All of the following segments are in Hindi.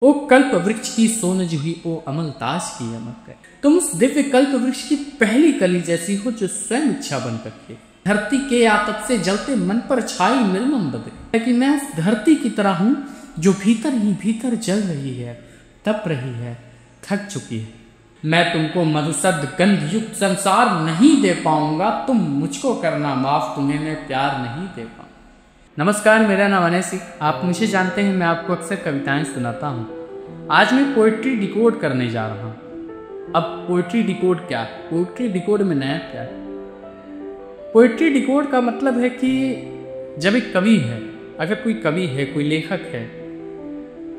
ओ कल्प वृक्ष की सोन जूही ओ अमल ताज की अमक है। तुम उस दिव्य कल्प वृक्ष की पहली कली जैसी हो जो स्वयं इच्छा बन रखे। धरती के आतप से जलते मन पर छाई निर्मम बदले कि मैं उस धरती की तरह हूं जो भीतर ही भीतर जल रही है, तप रही है, थक चुकी है। मैं तुमको मधुसद गंध युक्त संसार नहीं दे पाऊंगा, तुम मुझको करना माफ, तुम्हें मैं प्यार नहीं दे पाऊंगा। नमस्कार, मेरा नाम अनैसी। आप मुझे जानते हैं, मैं आपको अक्सर कविताएं सुनाता हूँ। आज मैं पोइट्री डिकोड करने जा रहा हूँ। अब पोइट्री डिकोड क्या है? पोइट्री डिकोड में नया क्या है? पोइट्री डिकोड का मतलब है कि जब एक कवि है, अगर कोई कवि है, कोई लेखक है,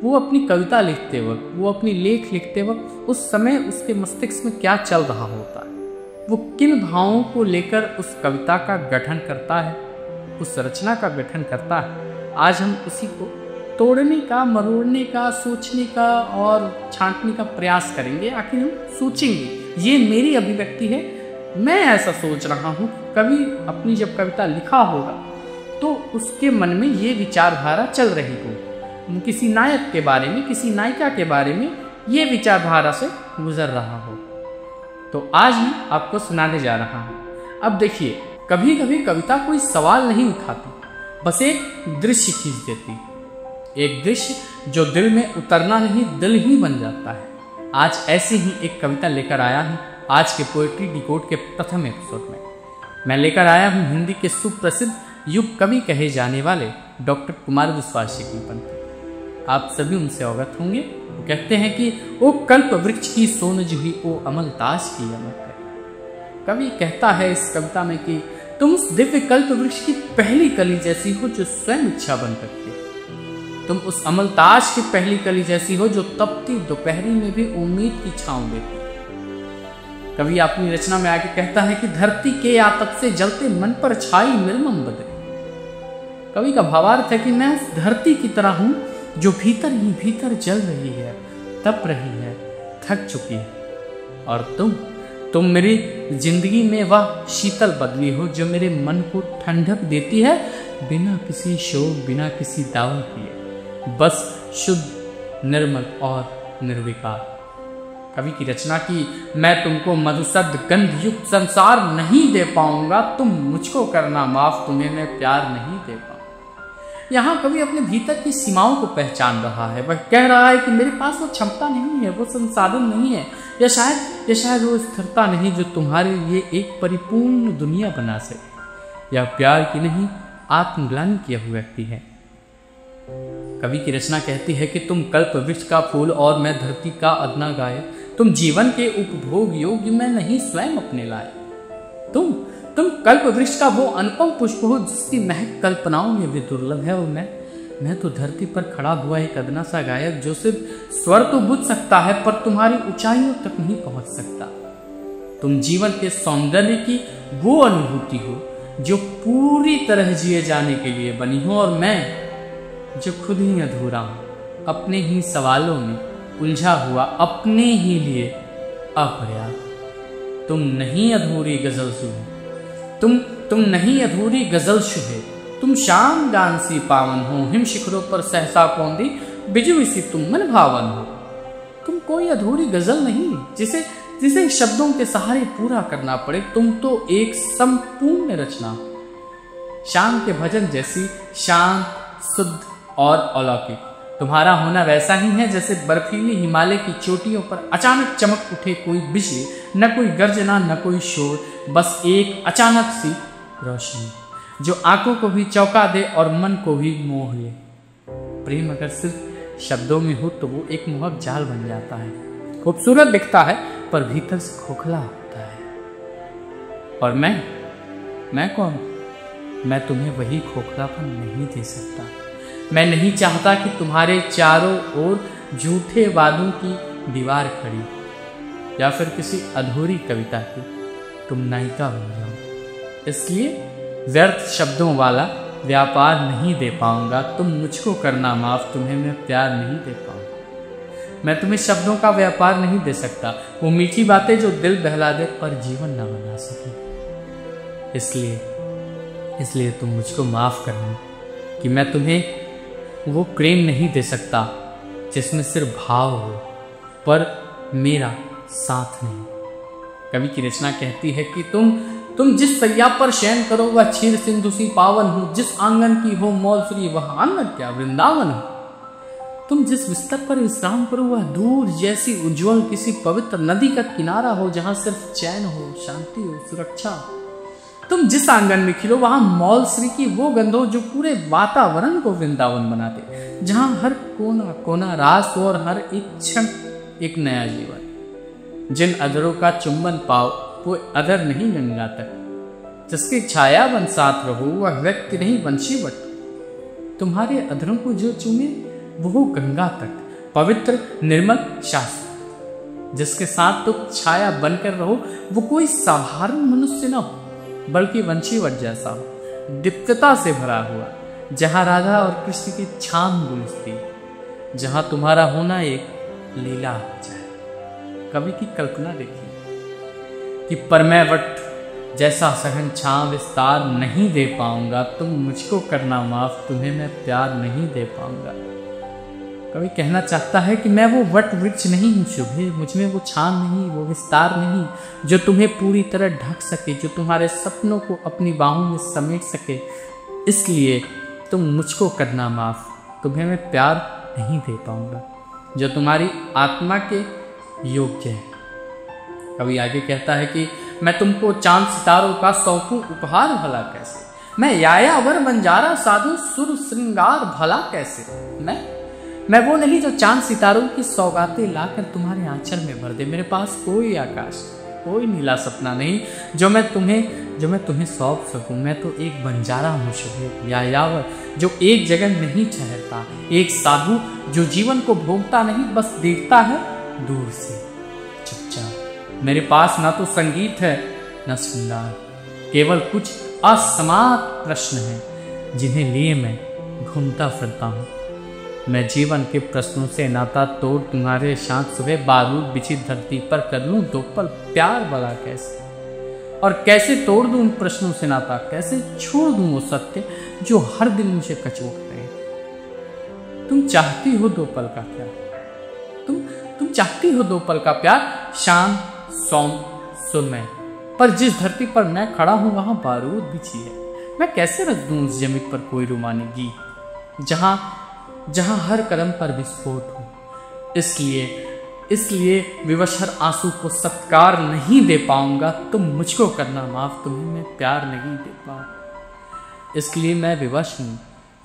वो अपनी कविता लिखते वक्त, वो अपनी लेख लिखते वक्त उस समय उसके मस्तिष्क में क्या चल रहा होता है, वो किन भावों को लेकर उस कविता का गठन करता है, उस रचना का गठन करता है। आज हम उसी को तोड़ने का, मरोड़ने का, सोचने का और छांटने का प्रयास करेंगे। आखिर हम सोचेंगे, ये मेरी अभिव्यक्ति है, मैं ऐसा सोच रहा हूँ। कवि अपनी जब कविता लिखा होगा तो उसके मन में ये विचारधारा चल रही हो, किसी नायक के बारे में, किसी नायिका के बारे में ये विचारधारा से गुजर रहा हो। तो आज मैं आपको सुनाने जा रहा हूँ। अब देखिए, कभी कभी कविता कोई सवाल नहीं उठाती, बस एक दृश्य खींच देती। एक दृश्य जो दिल में उतरना नहीं, दिल ही बन जाता है। आज ऐसी ही एक कविता लेकर आया हूँ आज के पोएट्री डिकोड के प्रथम एपिसोड में। मैं लेकर आया हूँ हिंदी के सुप्रसिद्ध युग कवि कहे जाने वाले डॉक्टर कुमार विश्वास जी की पंक्ति। आप सभी उनसे अवगत होंगे। वो कहते हैं कि ओ कल्प वृक्ष की सोन जूही ओ अमल ताज की अमक है। कवि कहता है इस कविता में कि तुम उस दिव्य कल्प वृक्ष की पहली कली जैसी हो जो स्वयं इच्छा बन रखे। तुम उस अमल ताज की पहली कली जैसी हो जो तपती दोपहरी में भी उम्मीद की छांव देती। कवि अपनी रचना में आगे कहता है कि धरती के आतप से जलते मन पर छाई निर्मम बदले। कवि का भावार्थ है कि मैं उस धरती की तरह हूं जो भीतर ही भीतर जल रही है, तप रही है, थक चुकी है। और तुम मेरी जिंदगी में वह शीतल बदली हो जो मेरे मन को ठंडक देती है, बिना किसी शोक, बिना किसी दावा किए, बस शुद्ध, निर्मल और निर्विकार। कवि की रचना की, मैं तुमको मधुसद गंध युक्त संसार नहीं दे पाऊंगा, तुम मुझको करना माफ, तुम्हें मैं प्यार नहीं दे पाऊंगा। यहाँ कवि अपने भीतर की सीमाओं को पहचान रहा है। वह कह रहा है कि मेरे पास वो क्षमता नहीं है, वो संसाधन नहीं है, या शायद वो स्थिरता नहीं जो तुम्हारे लिए एक परिपूर्ण दुनिया बना सके। या प्यार की नहीं, आत्मग्लानि की अभिव्यक्ति है। कवि की रचना कहती है कि तुम कल्प वृक्ष का फूल और मैं धरती का अदना गाय, तुम जीवन के उपभोग योग्य, मैं नहीं स्वयं अपने लाए। तुम कल्प वृक्ष का वो अनुपम पुष्प हो जिसकी महक कल्पनाओं में भी दुर्लभ है। और मैं तो धरती पर खड़ा हुआ एक अदना सा गायक जो सिर्फ स्वर तो बुझ सकता है पर तुम्हारी ऊंचाइयों तक नहीं पहुंच सकता। तुम जीवन के सौंदर्य की वो अनुभूति हो जो पूरी तरह जिए जाने के लिए बनी हो, और मैं जो खुद ही अधूरा हूं, अपने ही सवालों में उलझा हुआ, अपने ही लिए अपर्याप्त। तुम नहीं अधूरी गजल सुहे, तुम नहीं अधूरी गजल शुहे, तुम शाम गान सी पावन हो, हिम शिखरों पर सहसा कौंदी बिजुली सी तुम मन भावन हो। तुम कोई अधूरी गजल नहीं जिसे शब्दों के सहारे पूरा करना पड़े। तुम तो एक संपूर्ण रचना, शाम के भजन जैसी शांत, शुद्ध और अलौकिक। तुम्हारा होना वैसा ही है जैसे बर्फीली हिमालय की चोटियों पर अचानक चमक उठे कोई बिजली, न कोई गर्जना, न कोई शोर, बस एक अचानक सी रोशनी जो आंखों को भी चौंका दे और मन को भी मोह ले। प्रेम अगर सिर्फ शब्दों में हो तो वो एक मोहक जाल बन जाता है, खूबसूरत दिखता है पर भीतर से खोखला होता है। और मैं कौन? मैं तुम्हें वही खोखलापन नहीं दे सकता। मैं नहीं चाहता कि तुम्हारे चारों ओर झूठे वादों की दीवार खड़ी, या फिर किसी अधूरी कविता की तुम नायिका बन जाओ। इसलिए व्यर्थ शब्दों वाला व्यापार नहीं दे पाऊंगा, तुम मुझको करना माफ, तुम्हें मैं प्यार नहीं दे पाऊंगा। मैं तुम्हें शब्दों का व्यापार नहीं दे सकता, वो मीठी बातें जो दिल बहला दे पर जीवन ना बना सके। इसलिए तुम मुझको माफ करना कि मैं तुम्हें वो प्रेम नहीं दे सकता जिसमें सिर्फ भाव हो पर मेरा साथ नहीं। कवि की रचना कहती है कि तुम जिस सैया पर शयन करो वह क्षीर सिंधु सी पावन हो, जिस आंगन की हो मौल फ्री वह आंगन क्या वृंदावन हो। तुम जिस बिस्तर पर विश्राम करो वह दूर जैसी उज्जवल किसी पवित्र नदी का किनारा हो, जहां सिर्फ चैन हो, शांति हो, सुरक्षा हो। तुम जिस आंगन में खिलो वहां मौल श्री की वो गंध हो जो पूरे वातावरण को वृंदावन बना दे, जहां हर कोना कोना रास हो और हर एक क्षण एक नया जीवन। जिन अधरों का चुंबन पाओ वो अधर नहीं गंगा तक, जिसकी छाया बन साथ रहो वह व्यक्ति नहीं वंशीवट। तुम्हारे अधरों को जो चूमे वो गंगा तक, पवित्र निर्मल शास्त्र। जिसके साथ तुम छाया बनकर रहो वो कोई साधारण मनुष्य न हो बल्कि वंशीवट जैसा हो, दिव्यता से भरा हुआ, जहां राधा और कृष्ण की छाम गुलस्ती, जहां तुम्हारा होना एक लीला हो जाए। कवि की कल्पना देखिए कि पर मैं वट जैसा सहन छां विस्तार नहीं दे पाऊंगा, तुम मुझको करना माफ, तुम्हें मैं प्यार नहीं दे पाऊंगा। कवि कहना चाहता है कि मैं वो वट वृक्ष नहीं हूं शुभे, मुझमें वो छां नहीं, वो विस्तार नहीं जो तुम्हें पूरी तरह ढक सके, जो तुम्हारे सपनों को अपनी बाहों में समेट सके। इसलिए तुम मुझको करना माफ, तुम्हें मैं प्यार नहीं दे पाऊंगा जो तुम्हारी आत्मा के योग्य है। कवि आगे कहता है कि मैं तुमको चांद सितारों का सौंपूं उपहार भला कैसे, मैं यायावर बंजारा साधु सुर श्रृंगार भला कैसे। मैं वो नहीं जो चांद सितारों की सौगातें लाकर तुम्हारे आंचल में भर दे। मेरे पास कोई आकाश कोई नीला सपना नहीं जो मैं तुम्हें सौंप सकूं। मैं तो एक बंजारा हूँ शुभ यायावर जो एक जगह नहीं ठहरता, एक साधु जो जीवन को भोगता नहीं बस देखता है दूर से चुपचाप। मेरे पास ना तो संगीत है न श्रृंगार, केवल कुछ असमाप्त प्रश्न हैं जिन्हें लिए मैं घूमता फिरता हूँ। मैं जीवन के प्रश्नों से नाता तोड़ तुम्हारे शांत सुबह बारूद बिछी धरती पर कर लूं दो पल प्यार भला कैसे। और कैसे तोड़ दूं उन प्रश्नों से नाता, कैसे छोड़ दूं वो सत्य जो हर दिन मुझे कचोटते हैं। तुम चाहती हो दो पल का प्यार, तुम चाहती हो दो पल का प्यार, शांत सौम्य सुरमय। पर जिस धरती पर मैं खड़ा हूं वहां बारूद बिछी है। मैं कैसे रख दूं उस जमीन पर कोई रुमानी गीत जहां हर कदम पर विस्फोट हो। इसलिए विवश हर आंसू को सत्कार नहीं दे पाऊंगा। तुम मुझको करना माफ, तुम्हें मैं प्यार नहीं दे पाऊंगा। इसलिए मैं विवश हूं,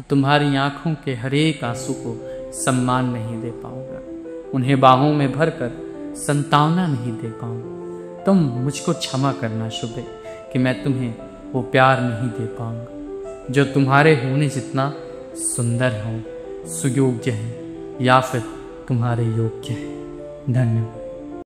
तुम्हारी आंखों के हर एक आंसू को सम्मान नहीं दे पाऊंगा। उन्हें बाहों में भरकर संतावना नहीं दे पाऊंगा। तुम मुझको क्षमा करना शुभे कि मैं तुम्हें वो प्यार नहीं दे पाऊंगा जो तुम्हारे होने जितना सुंदर हो, सुयोग्य है या फिर तुम्हारे योग्य है। धन्यवाद।